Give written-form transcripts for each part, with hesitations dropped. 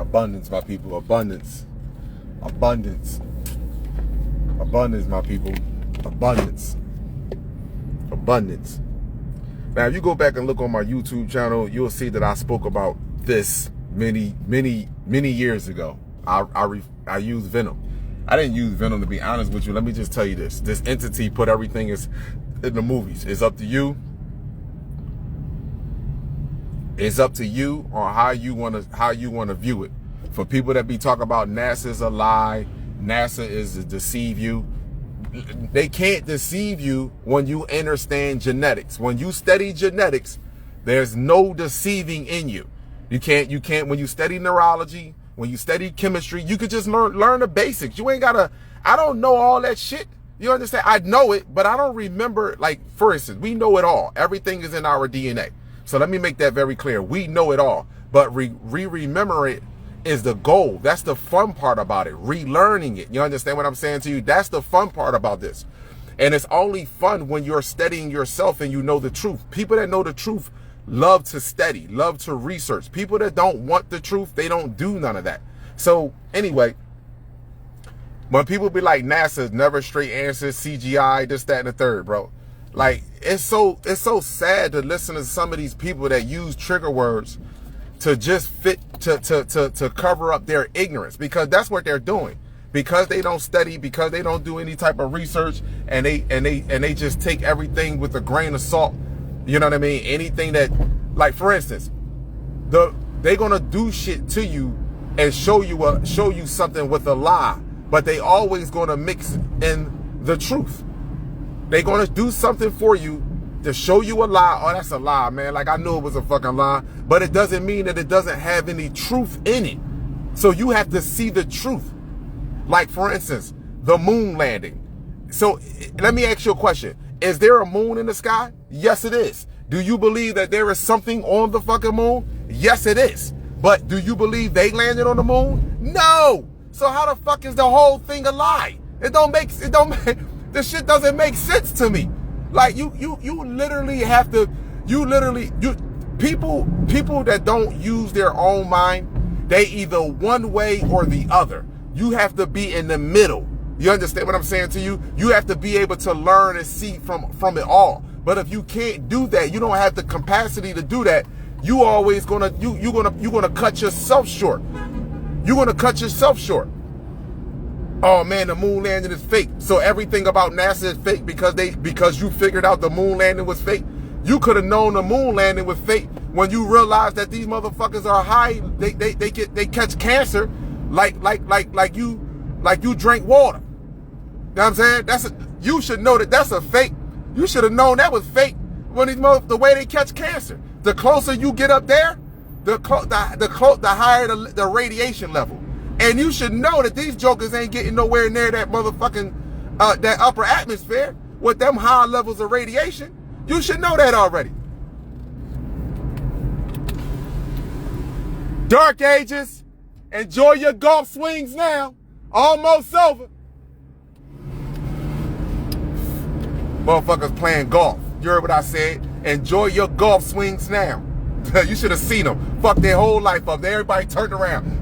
Abundance, my people. Abundance. Abundance. Abundance, my people. Abundance. Abundance. Now, if you go back and look on my YouTube channel, you'll see that I spoke about this many years ago. I used Venom. I didn't use Venom, to be honest with you. Let me just tell you this. This entity put everything in the movies. It's up to you. It's up to you on how you want to view it. For people that be talking about NASA's a lie, NASA is to deceive you. They can't deceive you when you understand genetics. When you study genetics, there's no deceiving in you. You can't when you study neurology, when you study chemistry, you could just learn the basics. You ain't gotta, I don't know all that shit. You understand? I know it, but I don't remember. Like, for instance, we know it all. Everything is in our DNA. So let me make that very clear. We know it all, but remember it is the goal. That's the fun part about it. Relearning it. You understand what I'm saying to you? That's the fun part about this. And it's only fun when you're studying yourself and you know the truth. People that know the truth love to study, love to research. People that don't want the truth, they don't do none of that. So anyway, when people be like, NASA's never straight answers, CGI, this, that, and the third, bro. Like, it's so sad to listen to some of these people that use trigger words to just fit to cover up their ignorance, because that's what they're doing. Because they don't study, because they don't do any type of research, and they just take everything with a grain of salt. You know what I mean? Anything that, like, for instance, they're gonna do shit to you and show you something with a lie, but they always gonna mix in the truth. They're gonna do something for you to show you a lie. Oh, that's a lie, man. Like, I knew it was a fucking lie, but it doesn't mean that it doesn't have any truth in it. So you have to see the truth. Like, for instance, the moon landing. So let me ask you a question. Is there a moon in the sky? Yes, it is. Do you believe that there is something on the fucking moon? Yes, it is. But do you believe they landed on the moon? No. So how the fuck is the whole thing a lie? This shit doesn't make sense to me. Like, you literally have to, people that don't use their own mind, they either one way or the other. You have to be in the middle. You understand what I'm saying to you? You have to be able to learn and see from it all. But if you can't do that, you don't have the capacity to do that, you always you're gonna cut yourself short. You're gonna cut yourself short. Oh man, the moon landing is fake. So everything about NASA is fake because you figured out the moon landing was fake. You could have known the moon landing was fake when you realized that these motherfuckers are high. They catch cancer like you drink water. You know what I'm saying? You should know that that's a fake. You should have known that was fake when the way they catch cancer. The closer you get up there, the higher the radiation level. And you should know that these jokers ain't getting nowhere near that motherfucking, that upper atmosphere with them high levels of radiation. You should know that already. Dark Ages, enjoy your golf swings now. Almost over. Motherfuckers playing golf. You heard what I said? Enjoy your golf swings now. You should have seen them. Fuck their whole life up. Everybody turned around.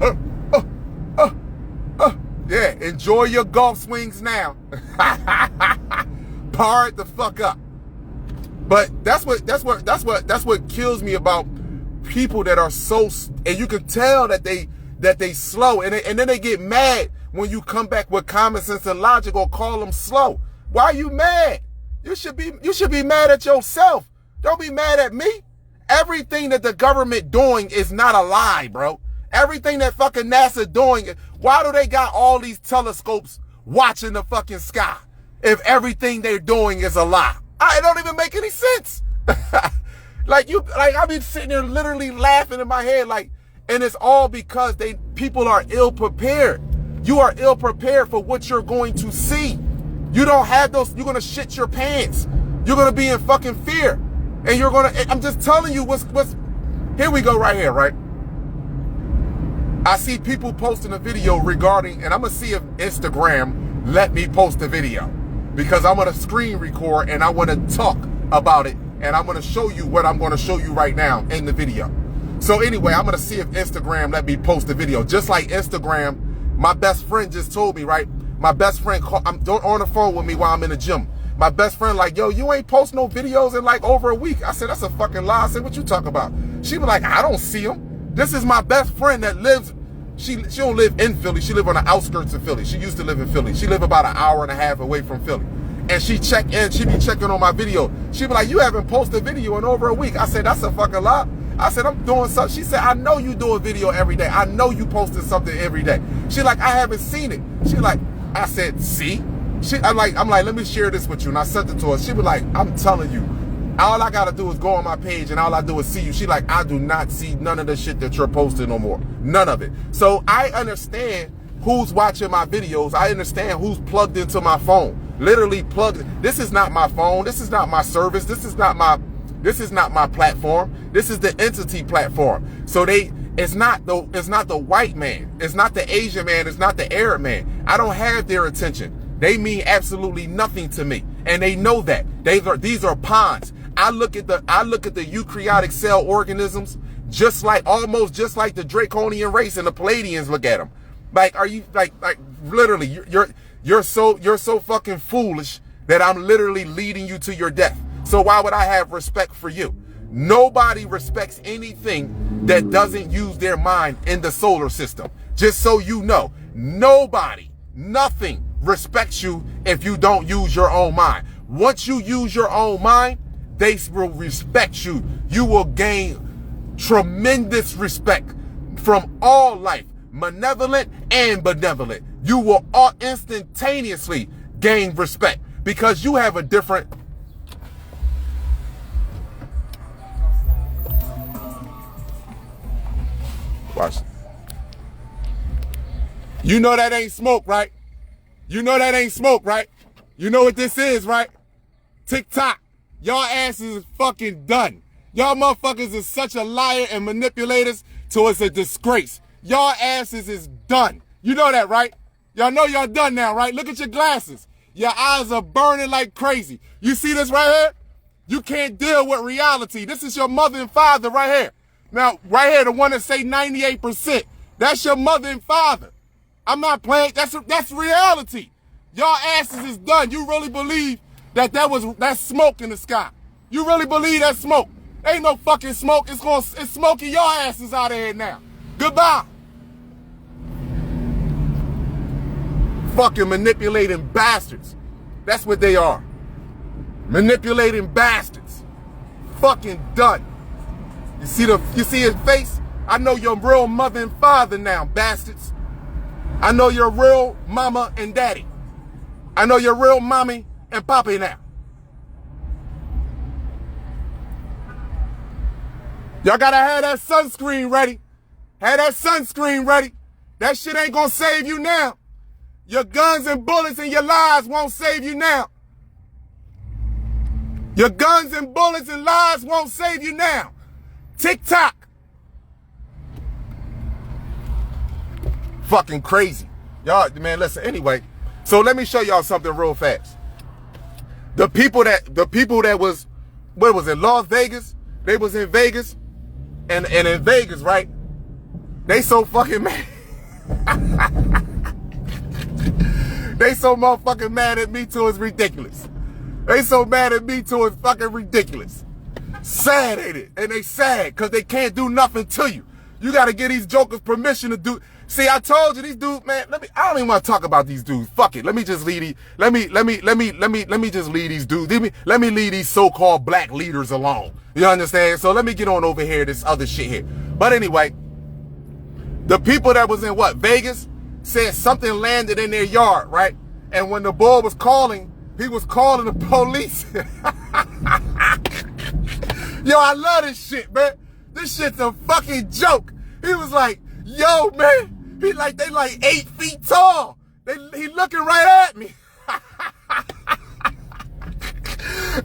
Yeah, enjoy your golf swings now. Par it the fuck up. But that's what kills me about people that are so, and you can tell that they slow, and then they get mad when you come back with common sense and logic or call them slow. Why are you mad? You should be mad at yourself. Don't be mad at me. Everything that the government doing is not a lie, bro. Everything that fucking NASA doing, why do they got all these telescopes watching the fucking sky if everything they're doing is a lie? It don't even make any sense. I've been sitting there literally laughing in my head, and it's all because people are ill prepared. You are ill prepared for what you're going to see. You don't have those, you're gonna shit your pants. You're gonna be in fucking fear. And I'm just telling you what's, here we go right here, right? I see people posting a video regarding, and I'm gonna see if Instagram let me post a video, because I'm gonna screen record and I wanna talk about it, and I'm gonna show you what I'm gonna show you right now in the video. So anyway, I'm going to see if Instagram let me post the video. Just like Instagram, my best friend just told me, right? My best friend I'm on the phone with me while I'm in the gym. My best friend like, yo, you ain't post no videos in like over a week. I said, that's a fucking lie. I said, what you talking about? She was like, I don't see them. This is my best friend that lives, she don't live in Philly. She live on the outskirts of Philly. She used to live in Philly. She live about an hour and a half away from Philly. And she be checking on my video. She be like, you haven't posted a video in over a week. I said, that's a fucking lie. I said, I'm doing something. She said, I know you do a video every day. I know you posted something every day. She like, I haven't seen it. She like, I said, see? I'm like, let me share this with you. And I sent it to her. She was like, I'm telling you, all I gotta do is go on my page and all I do is see you. She like, I do not see none of the shit that you're posting no more. None of it. So I understand who's watching my videos. I understand who's plugged into my phone. Literally plugged. This is not my phone. This is not my service. This is not my platform. This is the entity platform. So it's not the white man. It's not the Asian man. It's not the Arab man. I don't have their attention. They mean absolutely nothing to me. And they know that. These are pawns. I look at the eukaryotic cell organisms almost just like the Draconian race and the Palladians look at them. Like, are you like literally you're so fucking foolish that I'm literally leading you to your death. So why would I have respect for you? Nobody respects anything that doesn't use their mind in the solar system. Just so you know, nothing respects you if you don't use your own mind. Once you use your own mind, they will respect you. You will gain tremendous respect from all life, malevolent and benevolent. You will all instantaneously gain respect because you have a different... Watch. You know that ain't smoke, right? You know that ain't smoke, right? You know what this is, right? TikTok. Y'all asses is fucking done. Y'all motherfuckers is such a liar and manipulators till it's a disgrace. Y'all asses is done. You know that, right? Y'all know y'all done now, right? Look at your glasses. Your eyes are burning like crazy. You see this right here? You can't deal with reality. This is your mother and father right here. Now, right here, the one that say 98%. That's your mother and father. I'm not playing. That's reality. Y'all asses is done. You really believe that's smoke in the sky? You really believe that's smoke? Ain't no fucking smoke. It's smoking your asses out of here now. Goodbye. Fucking manipulating bastards. That's what they are. Manipulating bastards. Fucking done. You see his face? I know your real mother and father now, bastards. I know your real mama and daddy. I know your real mommy and papi now. Y'all gotta have that sunscreen ready. Have that sunscreen ready. That shit ain't gonna save you now. Your guns and bullets and your lies won't save you now. Your guns and bullets and lies won't save you now. TikTok. Fucking crazy. Y'all, man, listen, anyway. So let me show y'all something real fast. The people that was, what was it, Las Vegas? They was in Vegas. And in Vegas, right? They so fucking mad. They so motherfucking mad at me too, it's ridiculous. They so mad at me too, it's fucking ridiculous. Sad, ain't it? And they sad because they can't do nothing to you. You got to give these jokers permission to do. See, I told you these dudes, man. I don't even want to talk about these dudes. Fuck it. Let me just leave these. Let me just leave these dudes. Let me leave these so-called black leaders alone. You understand? So let me get on over here, this other shit here. But anyway, the people that was in what, Vegas, said something landed in their yard, right? And when the boy was calling, he was calling the police. Yo, I love this shit, man. This shit's a fucking joke. He was like, yo, man, they like 8 feet tall. He looking right at me.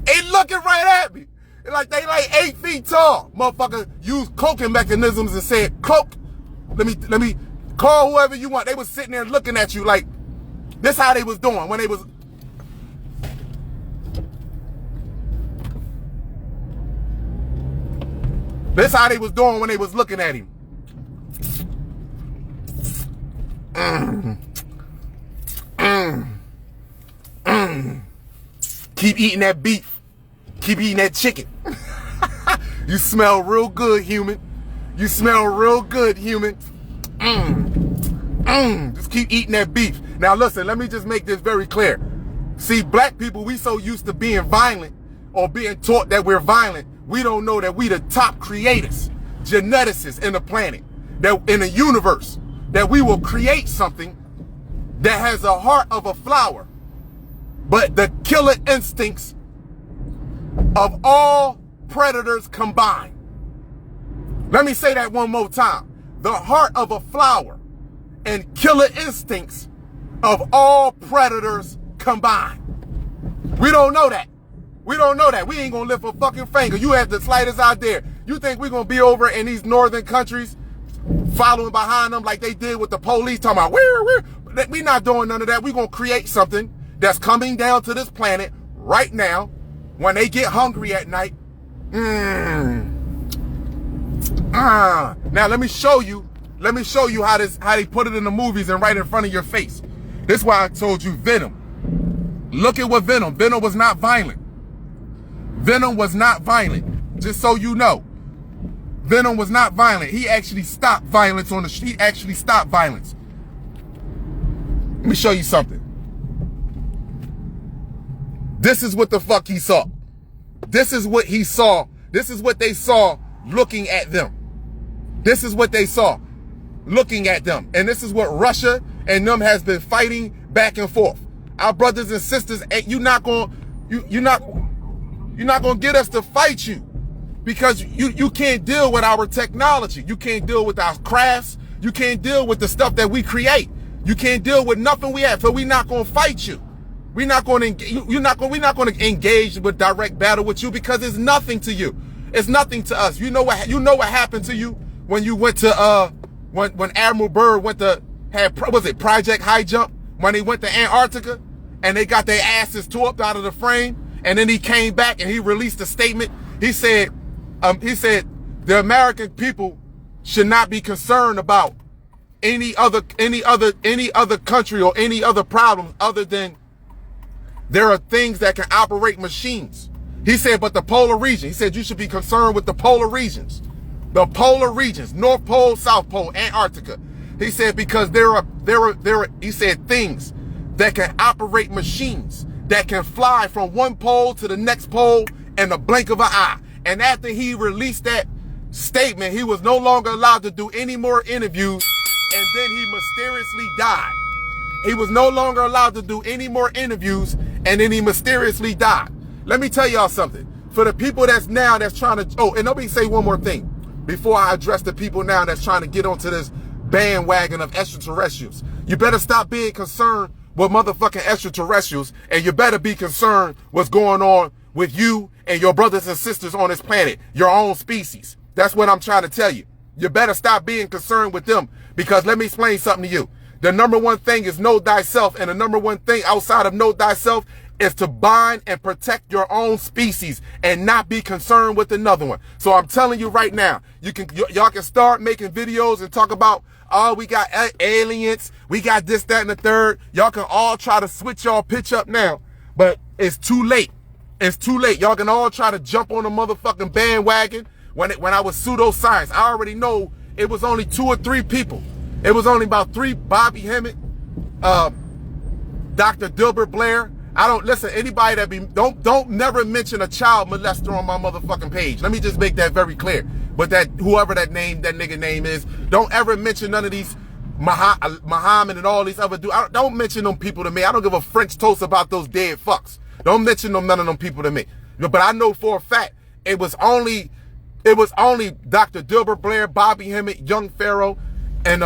He looking right at me. Like they like 8 feet tall. Motherfucker used cloaking mechanisms and said, cloak. Let me call whoever you want. They was sitting there looking at you like, this how they was doing when they was. This how they was doing when they was looking at him. Keep eating that beef. Keep eating that chicken. You smell real good, human. You smell real good, human. Just keep eating that beef. Now listen, let me just make this very clear. See, black people, we so used to being violent or being taught that we're violent, we don't know that we the top creators, geneticists in the planet, that in the universe, that we will create something that has a heart of a flower, but the killer instincts of all predators combined. Let me say that one more time. The heart of a flower and killer instincts of all predators combined. We don't know that. We don't know that. We ain't gonna lift a fucking finger. You have the slightest idea. You think we're gonna be over in these northern countries following behind them like they did with the police talking about where? We not doing none of that. We're gonna create something that's coming down to this planet right now when they get hungry at night. Now let me show you how they put it in the movies and right in front of your face. This is why I told you Venom. Look at what Venom was not violent. Venom was not violent. Just so you know. Venom was not violent. He actually stopped violence on the street. He actually stopped violence. Let me show you something. This is what the fuck he saw. This is what he saw. This is what they saw looking at them. This is what they saw looking at them. And this is what Russia and them has been fighting back and forth. Our brothers and sisters, you're not gonna get us to fight you because you can't deal with our technology. You can't deal with our crafts. You can't deal with the stuff that we create. You can't deal with nothing we have. So we're not gonna fight you. We're not gonna we're not gonna engage with direct battle with you because it's nothing to you. It's nothing to us. You know what happened to you when you went to when Admiral Byrd was it Project High Jump, when they went to Antarctica and they got their asses tore up out of the frame, and then he came back and he released a statement. He said the American people should not be concerned about any other country or any other problem other than there are things that can operate machines. He said, but the polar region, he said you should be concerned with the polar regions. The polar regions, North Pole, South Pole, Antarctica. He said, because there are, he said, things that can operate machines that can fly from one pole to the next pole in the blink of an eye. And after he released that statement, he was no longer allowed to do any more interviews, and then he mysteriously died. He was no longer allowed to do any more interviews, and then he mysteriously died. Let me tell y'all something. For the people that's trying to, and let me say one more thing before I address the people now that's trying to get onto this bandwagon of extraterrestrials. You better stop being concerned with motherfucking extraterrestrials, and you better be concerned what's going on with you and your brothers and sisters on this planet, your own species. That's what I'm trying to tell you. You better stop being concerned with them, because let me explain something to you. The number one thing is know thyself, and the number one thing outside of know thyself is to bind and protect your own species and not be concerned with another one. So I'm telling you right now, y'all can start making videos and talk about, oh, we got aliens, we got this, that, and the third. Y'all can all try to switch y'all pitch up now, but it's too late. It's too late. Y'all can all try to jump on the motherfucking bandwagon. When I was pseudoscience, I already know it was only 2 or 3 people. It was only about 3, Bobby Hemmett, Dr. Dilbert Blair. Anybody that don't never mention a child molester on my motherfucking page. Let me just make that very clear. But that whoever that nigga name is, don't ever mention none of these Muhammad and all these other dudes. Don't mention them people to me. I don't give a French toast about those dead fucks. Don't mention none of them people to me. But I know for a fact it was only Dr. Dilbert Blair, Bobby Hemmett, Young Pharaoh, and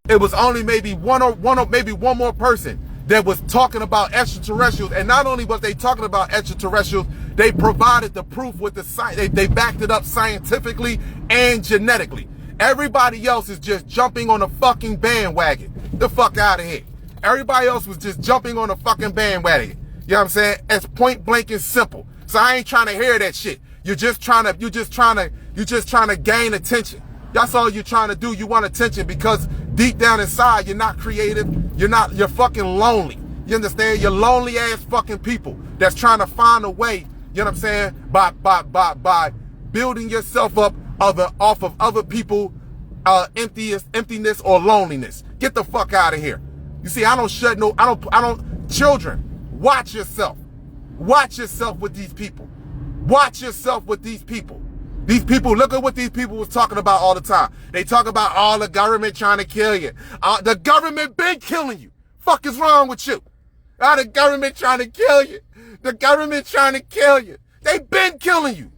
it was only maybe one more person that was talking about extraterrestrials. And not only was they talking about extraterrestrials, they provided the proof with the science. They backed it up scientifically and genetically. Everybody else is just jumping on a fucking bandwagon. The fuck out of here. Everybody else was just jumping on a fucking bandwagon. You know what I'm saying? It's point blank and simple. So I ain't trying to hear that shit. You're just trying to You're just trying to gain attention. That's all you're trying to do. You want attention because deep down inside, you're not creative. You're fucking lonely. You understand? You're lonely ass fucking people that's trying to find a way, you know what I'm saying, by building yourself up off of other people emptiness or loneliness. Get the fuck out of here. You see, children, watch yourself. Watch yourself with these people. Watch yourself with these people. These people, look at what these people was talking about all the time. They talk about all the government trying to kill you. The government been killing you. Fuck is wrong with you? The government trying to kill you. The government trying to kill you. They been killing you.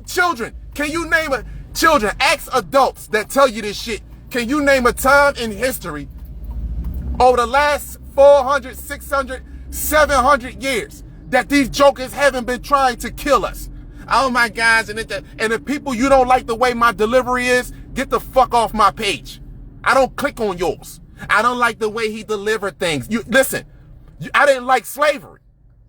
Children, can you name children, ask adults that tell you this shit. Can you name a time in history over the last 400, 600, 700 years that these jokers haven't been trying to kill us? Oh my gosh, and if people, you don't like the way my delivery is, get the fuck off my page. I don't click on yours. I don't like the way he delivered things. Listen, I didn't like slavery.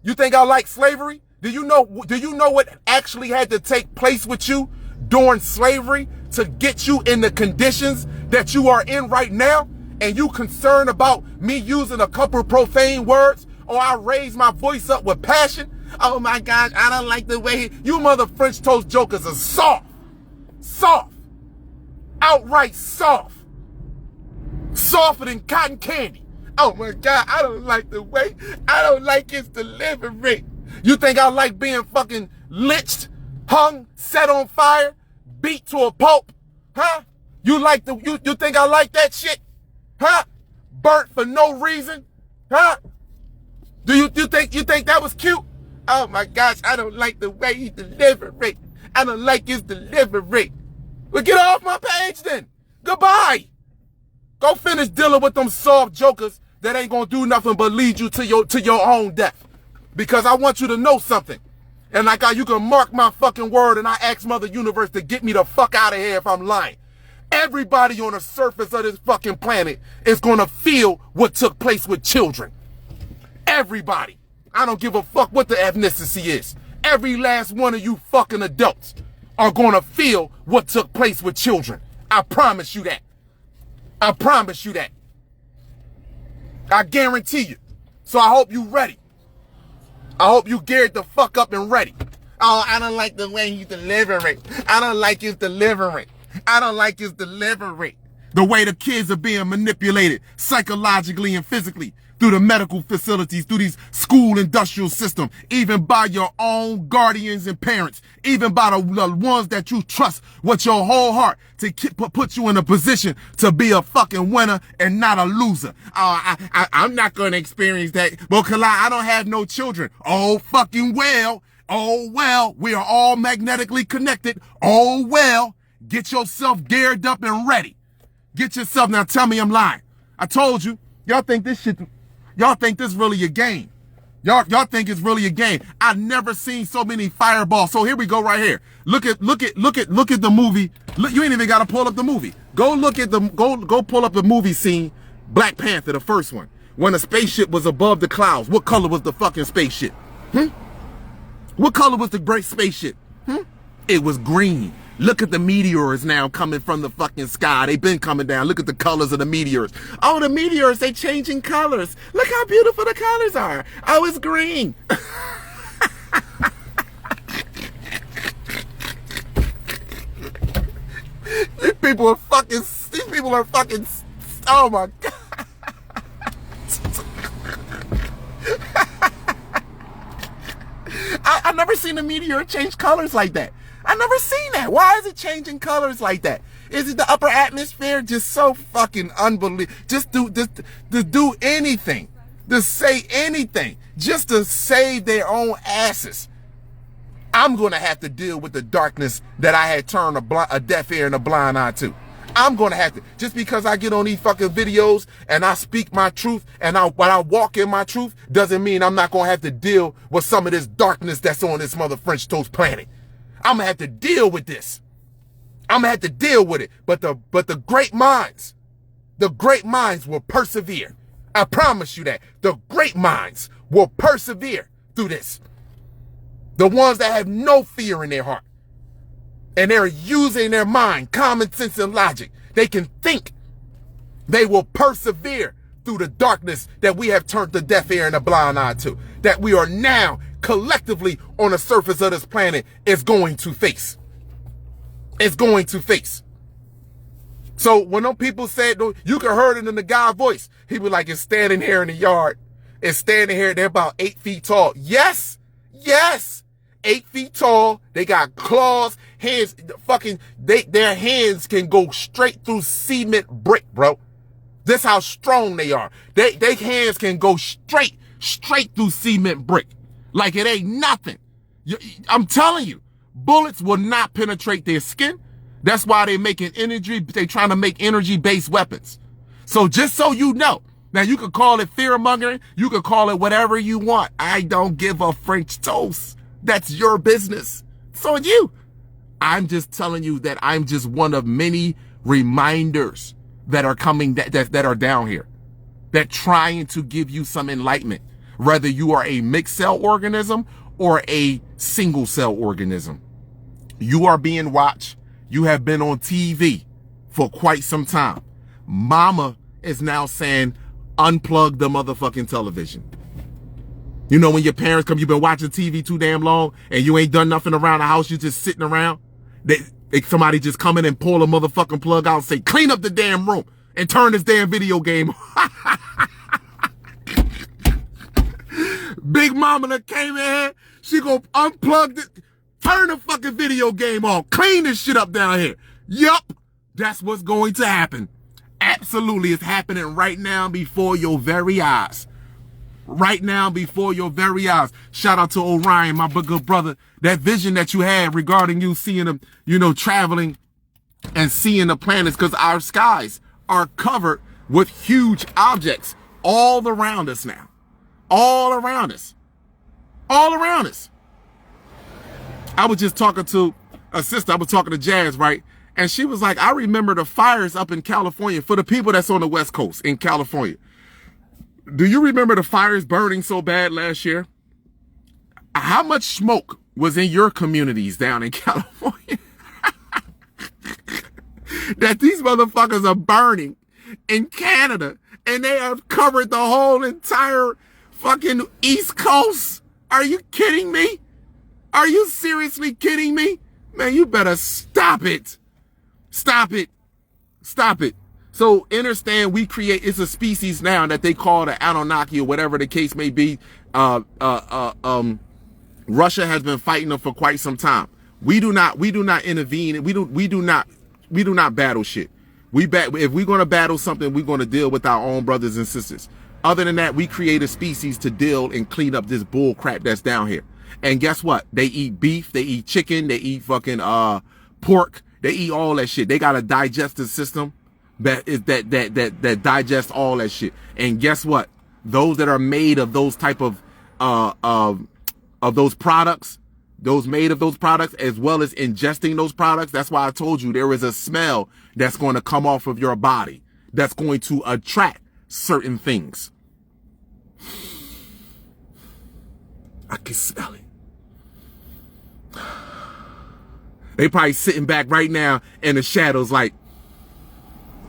You think I like slavery? Do you know what actually had to take place with you during slavery to get you in the conditions that you are in right now? And you concerned about me using a couple profane words, or I raise my voice up with passion? Oh my gosh, I don't like the way you mother French toast jokers are soft. Soft. Outright soft. Softer than cotton candy. Oh my God, I don't like the way, I don't like his delivery. You think I like being fucking lynched, hung, set on fire, beat to a pulp? Huh? You think I like that shit? Huh? Burnt for no reason? Huh? Do you think that was cute? Oh my gosh, I don't like the way he delivered it. I don't like his delivery. Well, get off my page then. Goodbye. Go finish dealing with them soft jokers that ain't gonna do nothing but lead you to your own death. Because I want you to know something. And you can mark my fucking word, and I ask Mother Universe to get me the fuck out of here if I'm lying. Everybody on the surface of this fucking planet is gonna feel what took place with children. Everybody. I don't give a fuck what the ethnicity is. Every last one of you fucking adults are gonna feel what took place with children. I promise you that. I promise you that. I guarantee you. So I hope you ready. I hope you geared the fuck up and ready. Oh, I don't like the way he's delivering. I don't like his delivery. I don't like his delivery. The way the kids are being manipulated psychologically and physically through the medical facilities, through these school industrial system, even by your own guardians and parents, even by the ones that you trust with your whole heart to put you in a position to be a fucking winner and not a loser. I'm not going to experience that. But I don't have no children. Oh, fucking well. Oh, well. We are all magnetically connected. Oh, well. Get yourself geared up and ready. Get yourself. Now tell me I'm lying. I told you. Y'all think this really a game. Y'all think it's really a game. I've never seen so many fireballs. So here we go right here. Look at the movie. Look, you ain't even gotta pull up the movie. Go pull up the movie scene, Black Panther, the first one. When the spaceship was above the clouds. What color was the fucking spaceship? What color was the great spaceship? It was green. Look at the meteors now coming from the fucking sky. They've been coming down. Look at the colors of the meteors. Oh, the meteors, they changing colors. Look how beautiful the colors are. Oh, it's green. These people are fucking, oh my God. I never seen a meteor change colors like that. I never seen that. Why is it changing colors like that? Is it the upper atmosphere? Just so fucking unbelievable. Just to do anything. To say anything. Just to save their own asses. I'm going to have to deal with the darkness that I had turned a deaf ear and a blind eye to. I'm going to have to. Just because I get on these fucking videos and I speak my truth and when I walk in my truth doesn't mean I'm not going to have to deal with some of this darkness that's on this mother French toast planet. I'm going to have to deal with this. I'm going to have to deal with it. But the great minds will persevere. I promise you that. The great minds will persevere through this. The ones that have no fear in their heart. and they're using their mind, common sense and logic. They can think. They will persevere through the darkness that we have turned the deaf ear and a blind eye to, that we are now collectively on the surface of this planet is going to face. It's going to face. So when them people said, you could heard it in the guy's voice. He was like, it's standing here in the yard. It's standing here. They're about 8 feet tall. Yes. Yes. 8 feet tall. They got claws, hands, their hands can go straight through cement brick, bro. This how strong they are. Their hands can go straight through cement brick. Like it ain't nothing. I'm telling you, bullets will not penetrate their skin. That's why they're making they're trying to make energy-based weapons. So just so you know, now you could call it fear-mongering, you could call it whatever you want. I don't give a French toast. That's your business. It's on you. I'm just telling you that I'm just one of many reminders that are coming, that are down here, that trying to give you some enlightenment, whether you are a mixed cell organism or a single cell organism. You are being watched. You have been on TV for quite some time. Mama is now saying, unplug the motherfucking television. You know when your parents come, you've been watching TV too damn long and you ain't done nothing around the house, you just sitting around. Somebody just come in and pull a motherfucking plug out and say, clean up the damn room and turn this damn video game. Big mama that came in here, she gonna unplug this, turn the fucking video game on, clean this shit up down here. Yup, that's what's going to happen. Absolutely, it's happening right now before your very eyes. Right now before your very eyes. Shout out to Orion, my good brother. That vision that you had regarding you seeing them, traveling and seeing the planets, because our skies are covered with huge objects all around us now. All around us. All around us. I was just talking to a sister. I was talking to Jazz, right? And she was like, I remember the fires up in California, for the people that's on the West Coast in California. Do you remember the fires burning so bad last year? How much smoke was in your communities down in California? That these motherfuckers are burning in Canada and they have covered the whole entire fucking East Coast. Are you kidding me? Are you seriously kidding me? Man, you better stop it. Stop it. Stop it. So understand, it's a species now that they call the Anunnaki or whatever the case may be. Russia has been fighting them for quite some time. We do not intervene. We do not battle shit. If we're going to battle something, we're going to deal with our own brothers and sisters. Other than that, we create a species to deal and clean up this bull crap that's down here. And guess what? They eat beef, they eat chicken, they eat fucking pork, they eat all that shit. They got a digestive system that digests all that shit. And guess what? Those that are made of those type of those products, as well as ingesting those products. That's why I told you there is a smell that's going to come off of your body that's going to attract certain things. I can smell it. They probably sitting back right now in the shadows like,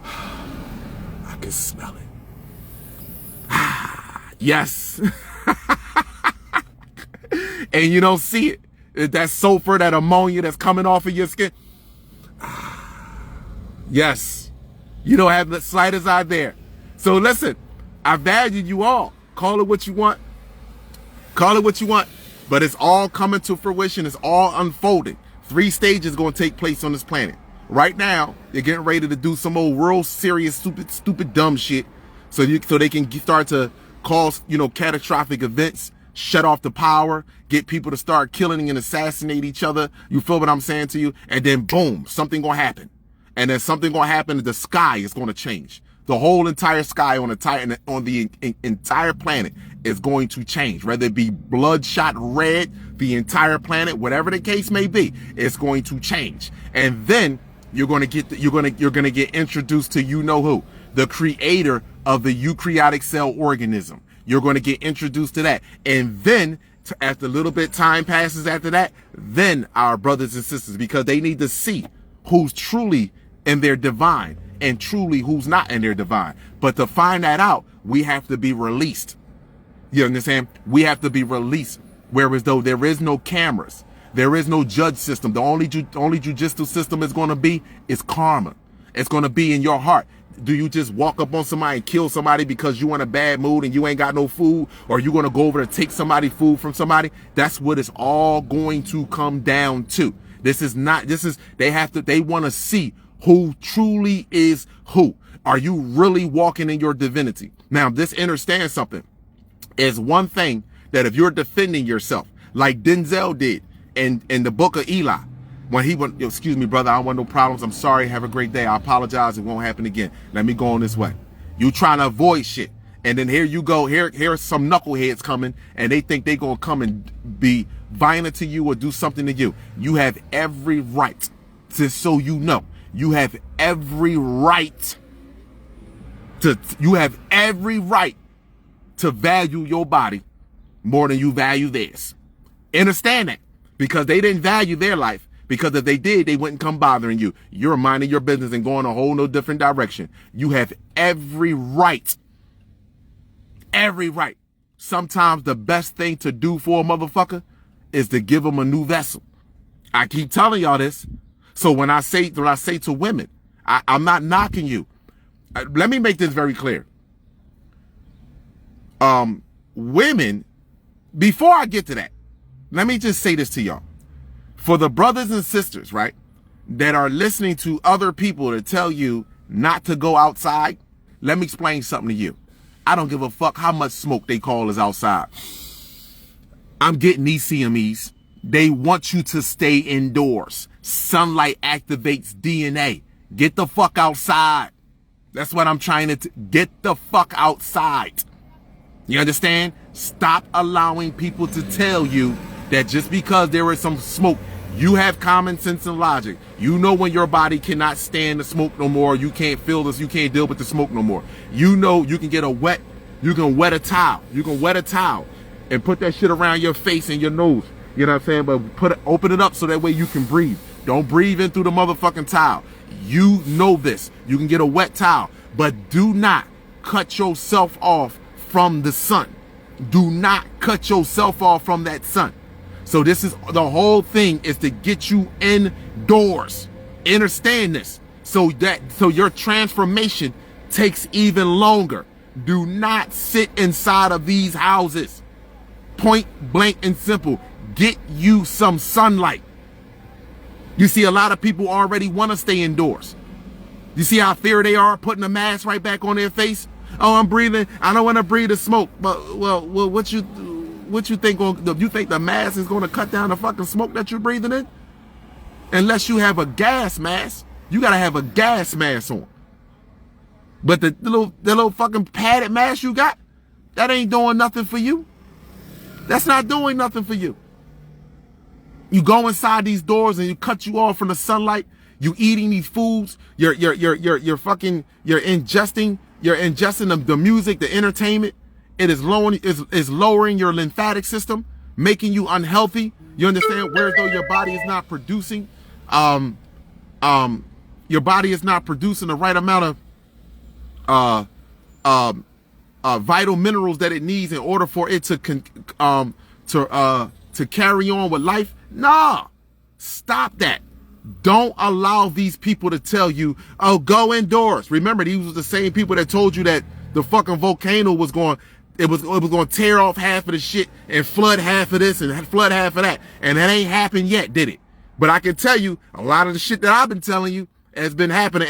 I can smell it. Yes. And you don't see it. That sulfur, that ammonia that's coming off of your skin. Yes. You don't have the slightest idea. So listen, I value you all. Call it what you want. Call it what you want. But it's all coming to fruition. It's all unfolding. 3 stages going to take place on this planet. Right now, they're getting ready to do some old real serious, stupid, dumb shit. So they can start to cause, catastrophic events, shut off the power, get people to start killing and assassinate each other. You feel what I'm saying to you? And then boom, something going to happen. And then something going to happen. The sky is going to change. The whole entire sky on the entire planet is going to change. Whether it be bloodshot red, the entire planet, whatever the case may be, it's going to change. And then you're going to get introduced to who, the creator of the eukaryotic cell organism. You're going to get introduced to that, and then After a little bit time passes after that, then our brothers and sisters, because they need to see who's truly in their divine and truly who's not in their divine. But to find that out, we have to be released. You understand? We have to be released. Whereas though there is no cameras, there is no judge system. The only judicial system is going to be is karma. It's going to be in your heart. Do you just walk up on somebody and kill somebody because you in a bad mood and you ain't got no food? Or you going to go over to take somebody food from somebody? That's what it's all going to come down to. They want to see who truly is who. Are you really walking in your divinity? Now, understand something. Is one thing that if you're defending yourself, like Denzel did in the book of Eli, when he went, excuse me, brother, I don't want no problems. I'm sorry. Have a great day. I apologize. It won't happen again. Let me go on this way. You trying to avoid shit. And then here you go. Here's some knuckleheads coming and they think they going to come and be violent to you or do something to you. You have every right to, so you know, you have every right to value your body more than you value theirs. Understand that, because they didn't value their life. Because if they did, they wouldn't come bothering you. You're minding your business and going a whole no different direction. You have every right. Every right. Sometimes the best thing to do for a motherfucker is to give them a new vessel. I keep telling y'all this. So when I say to women, I'm not knocking you. Let me make this very clear. Women, before I get to that, let me just say this to y'all. For the brothers and sisters, right, that are listening to other people to tell you not to go outside, let me explain something to you. I don't give a fuck how much smoke they call is outside. I'm getting these CMEs. They want you to stay indoors. Sunlight activates DNA. Get the fuck outside. That's what I'm trying to get the fuck outside. You understand? Stop allowing people to tell you that just because there is some smoke, you have common sense and logic. You know when your body cannot stand the smoke no more. You can't feel this. You can't deal with the smoke no more. You know you can you can wet a towel. You can wet a towel and put that shit around your face and your nose. You know what I'm saying? But open it up so that way you can breathe. Don't breathe in through the motherfucking towel. You know this. You can get a wet towel, but do not cut yourself off from the sun. Do not cut yourself off from that sun. So this is the whole thing, is to get you indoors. Understand this. So your transformation takes even longer. Do not sit inside of these houses. Point blank and simple. Get you some sunlight. You see, a lot of people already want to stay indoors. You see how fear they are putting a mask right back on their face? Oh, I'm breathing. I don't want to breathe the smoke. But well, what you think? You think the mask is going to cut down the fucking smoke that you're breathing in? Unless you have a gas mask, you gotta have a gas mask on. But the little fucking padded mask you got, that ain't doing nothing for you. That's not doing nothing for you. You go inside these doors and you cut you off from the sunlight. You eating these foods. You're ingesting the music, the entertainment. It is lowering your lymphatic system, making you unhealthy. You understand? Whereas though your body is not producing, your body is not producing the right amount of vital minerals that it needs in order for it to carry on with life. Nah, stop that. Don't allow these people to tell you, oh, go indoors. Remember, these were the same people that told you that the fucking volcano was going to tear off half of the shit and flood half of this and flood half of that. And that ain't happened yet, did it? But I can tell you, a lot of the shit that I've been telling you has been happening.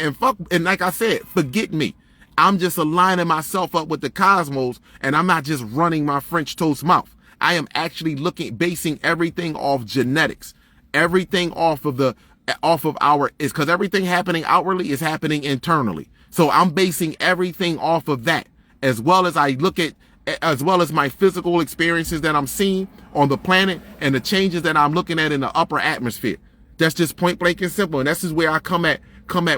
And like I said, forget me. I'm just aligning myself up with the cosmos, and I'm not just running my French toast mouth. I am actually basing everything off genetics, everything off of because everything happening outwardly is happening internally. So I'm basing everything off of that, as well as my physical experiences that I'm seeing on the planet and the changes that I'm looking at in the upper atmosphere. That's just point blank and simple. And this is where I come at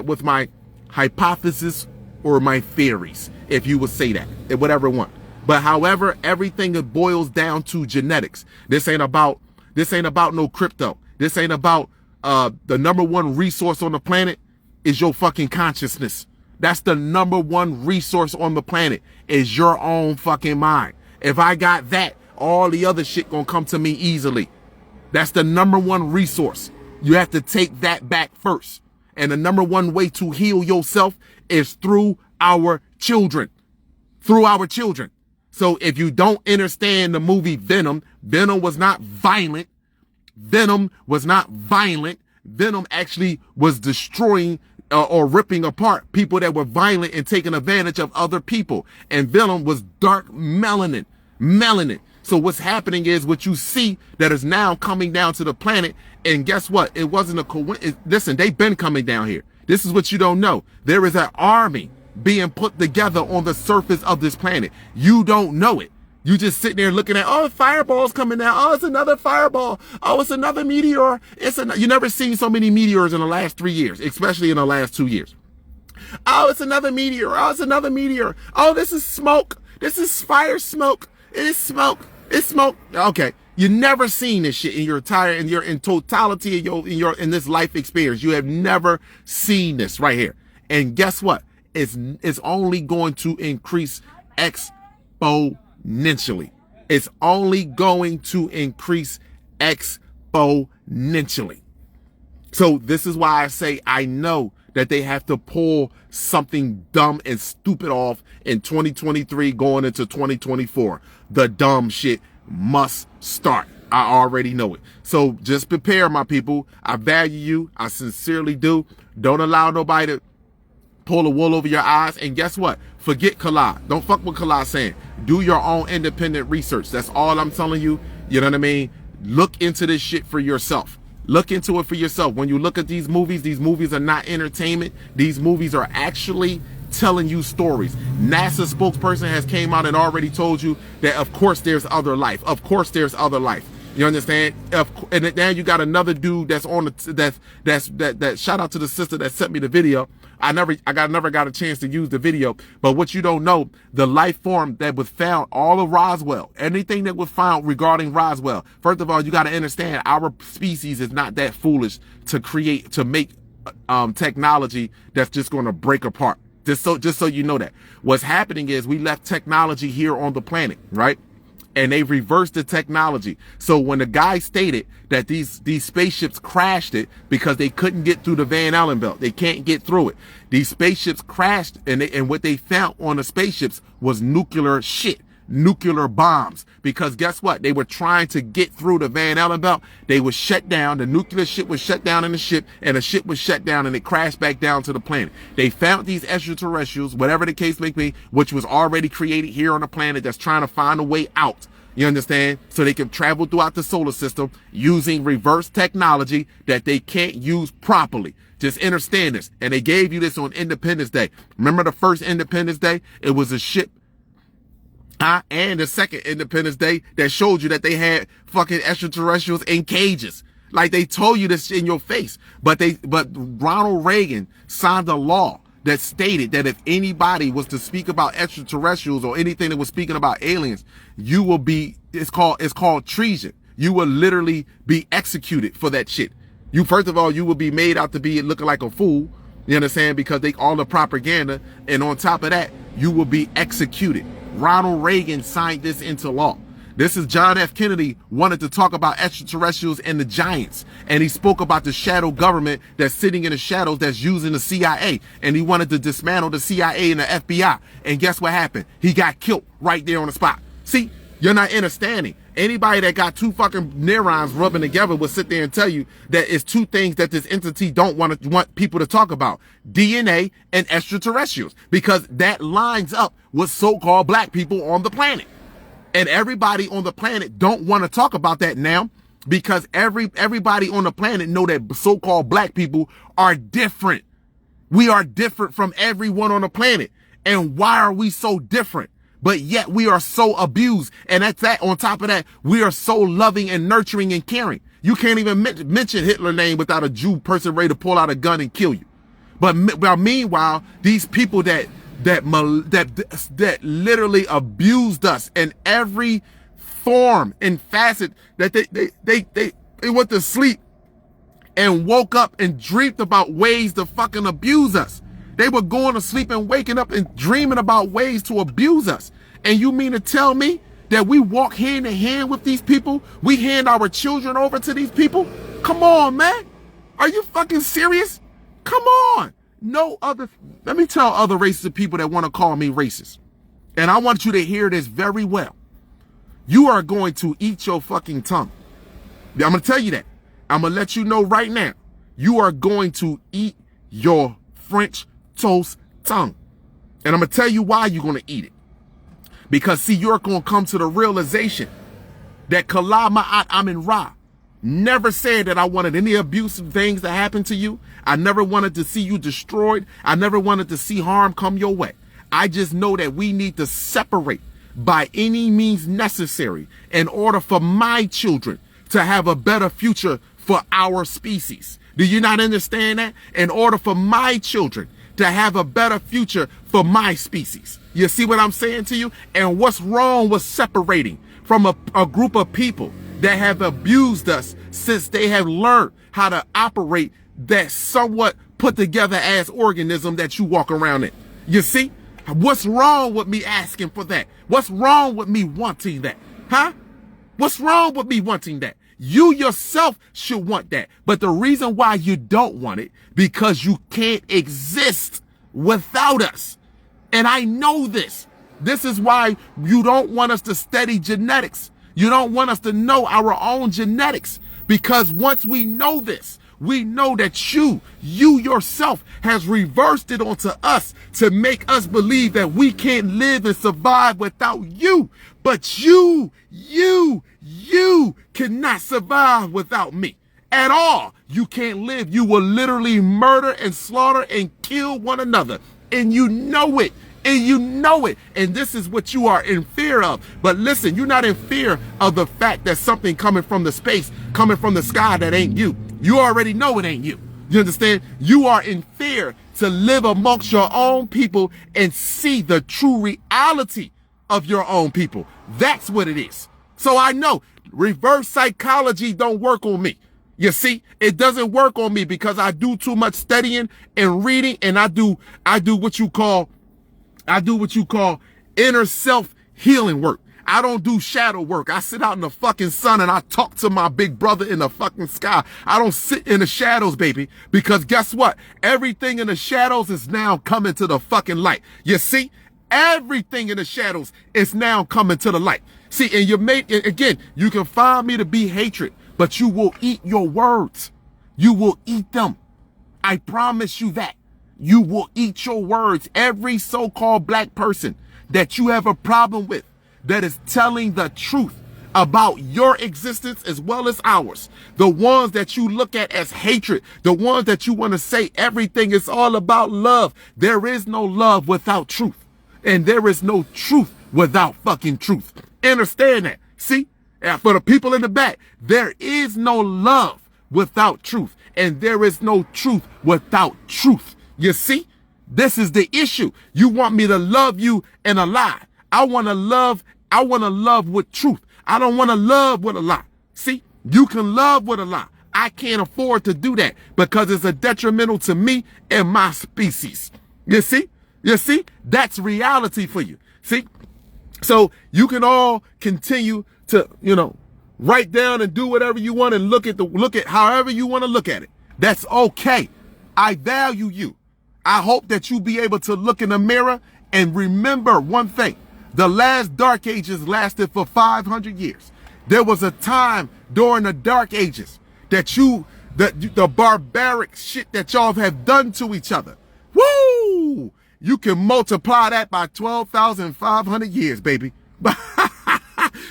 with my hypothesis or my theories, if you would say that, whatever one. But however, everything boils down to genetics. This ain't about no crypto. This ain't about the number one resource on the planet is your fucking consciousness. That's the number one resource on the planet is your own fucking mind. If I got that, all the other shit gonna come to me easily. That's the number one resource. You have to take that back first. And the number one way to heal yourself is through our children. Through our children. So if you don't understand the movie Venom, Venom was not violent. Venom was not violent. Venom actually was destroying or ripping apart people that were violent and taking advantage of other people. And Venom was dark melanin. Melanin. So what's happening is what you see that is now coming down to the planet. And guess what? It wasn't a coincidence. Listen, they've been coming down here. This is what you don't know. There is an army being put together on the surface of this planet. You don't know it. You just sitting there looking at, oh, fireballs coming down. Oh, it's another fireball. Oh, it's another meteor. You never seen so many meteors in the last 3 years, especially in the last 2 years. Oh, it's another meteor. Oh, it's another meteor. Oh, this is smoke. This is fire smoke. It is smoke. It's smoke. Okay. You never seen this shit in your entire, in totality of in this life experience. You have never seen this right here. And guess what? It's only going to increase exponentially. It's only going to increase exponentially. So this is why I say I know that they have to pull something dumb and stupid off in 2023 going into 2024. The dumb shit must start. I already know it. So just prepare, my people. I value you. I sincerely do. Don't allow nobody to pull the wool over your eyes. And guess what? Forget Khalid. Don't fuck what Khaled's saying. Do your own independent research. That's all I'm telling you. You know what I mean? Look into this shit for yourself. Look into it for yourself. When you look at these movies are not entertainment. These movies are actually telling you stories. NASA spokesperson has came out and already told you that of course there's other life. Of course there's other life. You understand? And now you got another dude that's on that shout out to the sister that sent me the video. I never got a chance to use the video, but what you don't know, the life form that was found, all of Roswell, anything that was found regarding Roswell. First of all, you got to understand our species is not that foolish to make technology that's just going to break apart. Just so you know that. What's happening is we left technology here on the planet, right? And they reversed the technology. So when the guy stated that these spaceships crashed it because they couldn't get through the Van Allen belt, they can't get through it. These spaceships crashed, and what they found on the spaceships was nuclear shit, nuclear bombs. Because guess what? They were trying to get through the Van Allen belt. They were shut down. The nuclear shit was shut down in the ship, and the ship was shut down, and it crashed back down to the planet. They found these extraterrestrials, whatever the case may be, which was already created here on the planet that's trying to find a way out. You understand? So they can travel throughout the solar system using reverse technology that they can't use properly. Just understand this. And they gave you this on Independence Day. Remember the first Independence Day? It was a ship. And the second Independence Day that showed you that they had fucking extraterrestrials in cages. Like they told you this in your face. But Ronald Reagan signed a law that stated that if anybody was to speak about extraterrestrials or anything that was speaking about aliens, you will be, it's called treason. You will literally be executed for that shit. First of all, you will be made out to be looking like a fool. You understand? Because all the propaganda. And on top of that, you will be executed. Ronald Reagan signed this into law. This is John F. Kennedy wanted to talk about extraterrestrials and the giants. And he spoke about the shadow government that's sitting in the shadows that's using the CIA. And he wanted to dismantle the CIA and the FBI. And guess what happened? He got killed right there on the spot. See, you're not understanding. Anybody that got two fucking neurons rubbing together will sit there and tell you that it's two things that this entity don't want people to talk about. DNA and extraterrestrials. Because that lines up with so-called black people on the planet. And everybody on the planet don't want to talk about that now because everybody on the planet know that so-called black people are different. We are different from everyone on the planet. And why are we so different? But yet we are so abused. And that's that. On top of that, we are so loving and nurturing and caring. You can't even mention Hitler's name without a Jew person ready to pull out a gun and kill you. But meanwhile, these people that that literally abused us in every form and facet, that they went to sleep and woke up and dreamed about ways to fucking abuse us. They were going to sleep and waking up and dreaming about ways to abuse us. And you mean to tell me that we walk hand in hand with these people? We hand our children over to these people? Come on, man. Are you fucking serious? Come on. Let me tell other races of people that want to call me racist. And I want you to hear this very well. You are going to eat your fucking tongue. I'm going to tell you that. I'm going to let you know right now. You are going to eat your French toast tongue. And I'm going to tell you why you're going to eat it. Because, see, you're going to come to the realization that Kala Ma'at Amin Ra never said that I wanted any abusive things to happen to you. I never wanted to see you destroyed. I never wanted to see harm come your way. I just know that we need to separate by any means necessary in order for my children to have a better future for our species. Do you not understand that? In order for my children to have a better future for my species. You see what I'm saying to you? And what's wrong with separating from a group of people that have abused us since they have learned how to operate that somewhat put together as organism that you walk around in? You see? What's wrong with me asking for that? What's wrong with me wanting that? Huh? What's wrong with me wanting that? You yourself should want that. But the reason why you don't want it, because you can't exist without us. And I know this. This is why you don't want us to study genetics. You don't want us to know our own genetics. Because once we know this, we know that you yourself has reversed it onto us to make us believe that we can't live and survive without you. But you cannot survive without me at all. You can't live. You will literally murder and slaughter and kill one another. And you know it. And you know it. And this is what you are in fear of. But listen, you're not in fear of the fact that something coming from the space, coming from the sky that ain't you. You already know it ain't you. You understand? You are in fear to live amongst your own people and see the true reality of your own people. That's what it is. So I know reverse psychology don't work on me. You see, it doesn't work on me because I do too much studying and reading, and I do what you call inner self healing work. I don't do shadow work. I sit out in the fucking sun and I talk to my big brother in the fucking sky. I don't sit in the shadows, baby, because guess what? Everything in the shadows is now coming to the fucking light. You see? Everything in the shadows is now coming to the light. See, and again, you can find me to be hatred, but you will eat your words. You will eat them. I promise you that. You will eat your words. Every so-called black person that you have a problem with, that is telling the truth about your existence as well as ours. The ones that you look at as hatred, the ones that you want to say everything is all about love. There is no love without truth. And there is no truth without fucking truth. Understand that? See? And for the people in the back, there is no love without truth. And there is no truth without truth. You see? This is the issue. You want me to love you in a lie. I want to love with truth. I don't want to love with a lie. See, you can love with a lie. I can't afford to do that because it's a detrimental to me and my species. You see, that's reality for you. See, so you can all continue to, write down and do whatever you want and look at however you want to look at it. That's okay. I value you. I hope that you be able to look in the mirror and remember one thing. The last dark ages lasted for 500 years. There was a time during the dark ages that the barbaric shit that y'all have done to each other. Woo! You can multiply that by 12,500 years, baby.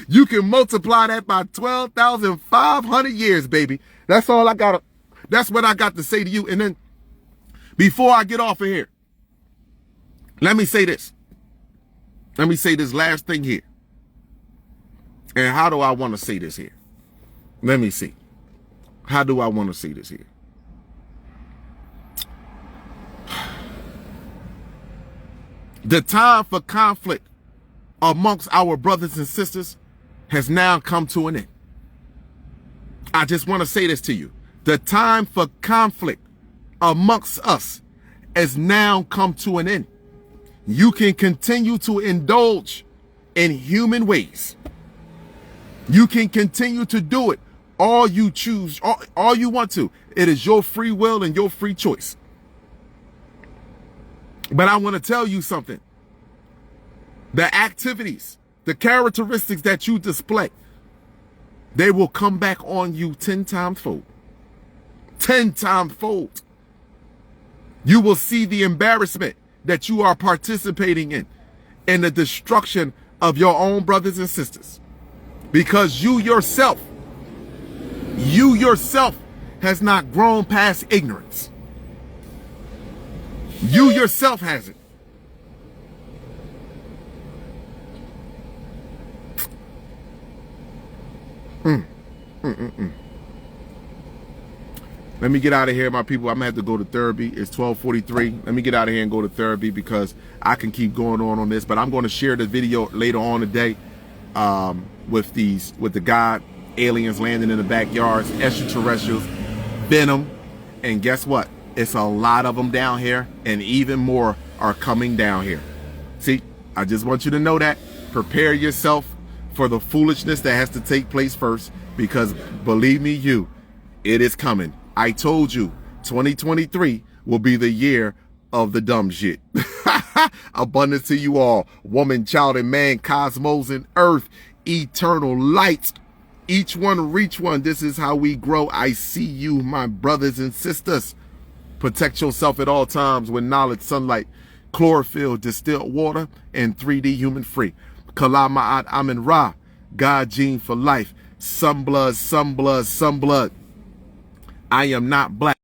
You can multiply that by 12,500 years, baby. That's all I got. That's what I got to say to you. And then before I get off of here, let me say this. Let me say this last thing here. And how do I want to say this here? Let me see. How do I want to say this here? The time for conflict amongst our brothers and sisters has now come to an end. I just want to say this to you. The time for conflict amongst us has now come to an end. You can continue to indulge in human ways. You can continue to do it all you choose, all you want to. It is your free will and your free choice. But I want to tell you something. The activities, the characteristics that you display, they will come back on you 10 times fold. 10 times fold. You will see the embarrassment that you are participating in the destruction of your own brothers and sisters. Because you yourself has not grown past ignorance. You yourself hasn't. Let me get out of here, my people. I'm gonna have to go to therapy. It's 12:43. Let me get out of here and go to therapy because I can keep going on this. But I'm going to share the video later on today with the God aliens landing in the backyards, extraterrestrials, Venom, and guess what? It's a lot of them down here, and even more are coming down here. See, I just want you to know that. Prepare yourself for the foolishness that has to take place first, because believe me, it is coming. I told you, 2023 will be the year of the dumb shit. Abundance to you all. Woman, child, and man, cosmos and earth, eternal lights. Each one reach one. This is how we grow. I see you, my brothers and sisters. Protect yourself at all times with knowledge, sunlight, chlorophyll, distilled water, and 3D human free. Kalam Ma'at Amin Ra. God gene for life. Some blood, some blood, some blood. I am not black.